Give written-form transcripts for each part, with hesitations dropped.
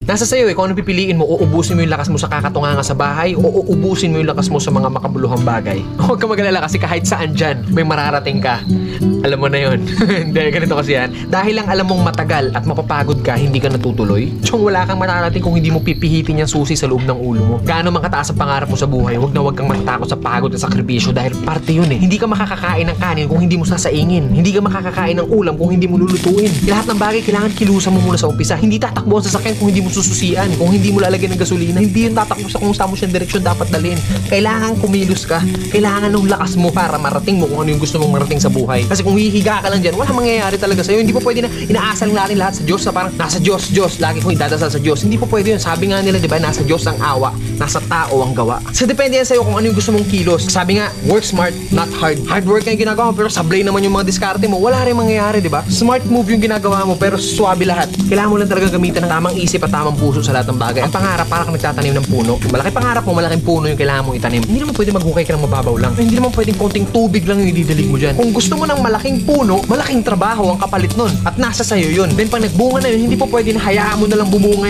Nasa sayo kung ano pipiliin mo, uubusin mo yung lakas mo sa kakatunganga sa bahay o uubusin mo yung lakas mo sa mga makabuluhang bagay. Huwag ka mag-alala kasi kahit saan dyan, may mararating ka. Alam mo na yun. Hindi, ganito kasi yan. Dahil lang alam mong matagal at mapapagod ka, hindi ka natutuloy. Tsong wala kang mararating kung hindi mo pipihitin yung susi sa loob ng ulo mo. Gaano man kataas ang pangarap mo sa buhay, huwag kang matatakot sa pagod at sakripisyo dahil parte yun eh. Hindi ka makakakain ng kanin kung hindi mo sasaingin. Hindi ka makakakain ng ulam kung hindi mo lulutuin. Lahat ng bagay kailangan kilusan mo muna sa umpisa. Hindi tatakbo ang sasakyan kung hindi mo sususian. Kung hindi mo lalagyan ng gasolina, hindi yun tatakbo sa kung saan mo siyang direksyon dapat dalhin. Kailangan kumilos ka. Kailangan ng lakas mo para marating mo kung ano yung gusto mong marating sa buhay. Kasi kung hihiga ka lang dyan, wala mangyayari talaga sa'yo. Hindi po pwede na inaasal natin lahat sa Diyos na parang nasa Diyos, Diyos. Lagi kong idadasal sa Diyos. Hindi po pwede yun. Sabi nga nila, di ba, nasa Diyos ang awa, nasa tao ang gawa. So depende yan sa'yo kung ano yung gusto mong kilos. Sabi nga, work smart, not hard. Hard work yung ginagawa mo pero sablay naman yung mga diskarte mo. Wala rin mangyayari, di ba? Smart move yung ginagawa mo pero swabe lahat. Kailangan mo lang talaga gamitan ng tamang isip at tamang puso sa lahat ng bagay. Ang pangarap para kang nagtatanim ng puno. Malaki pangarap mo, malaking puno yung kailangan mong itanim. Hindi naman pwede maghukay ka ng mababaw lang. Hindi naman pwedeng konting tubig lang yung ididilig mo dyan. Kung gusto mo ng malaking puno, malaking trabaho ang kapalit nun. At nasa sayo yun. Then pag nagbunga na yun, hindi po pwede na hayaan mo na lang bumunga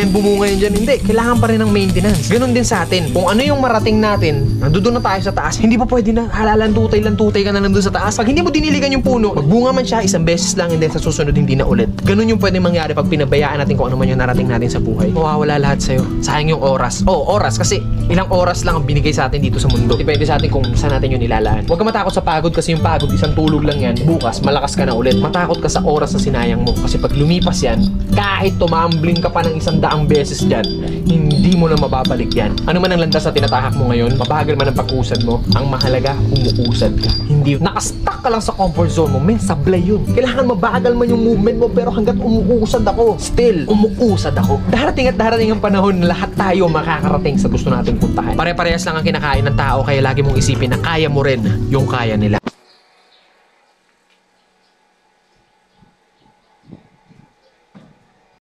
yan dyan. Hindi. Kailangan pa rin ng maintenance. Ganon din sa atin. Kung ano yung marating natin, nandoon na tayo sa taas, hindi pa pwede na lantutay ka na lang doon sa taas. Pag hindi mo diniligan yung puno, magbunga man siya isang beses lang and then sa susunod hindi na ulit. Ganon yung pwede mangyari pag pinabayaan natin kung ano man yung narating natin sa buhay. Mawawala lahat sa'yo. Sayang yung oras. Oras kasi ilang oras lang ang binigay sa atin dito sa mundo. Depende sa atin kung saan natin yun nilalaan. Huwag ka matakot sa pagod kasi yung pagod isang tulog lang yan. Bukas malakas ka na ulit. Matakot ka sa oras na sinayang mo kasi pag lumipas yan, kahit tumambling ka pa ng 100 beses dyan, hindi mo na mababalik yan. Ano man ang landas na tinatahak mo ngayon, mabagal man ang pag-usad mo, ang mahalaga, umuusad ka. Hindi nakastuck ka lang sa comfort zone mo, men, sablay yun. Kailangan mabagal man yung movement mo pero hanggat umuusad ako, still, umuusad ako. Darating at darating ang panahon na lahat tayo makakarating sa gusto nating puntahan. Pare-parehas lang ang kinakain ng tao kaya lagi mong isipin na kaya mo rin yung kaya nila.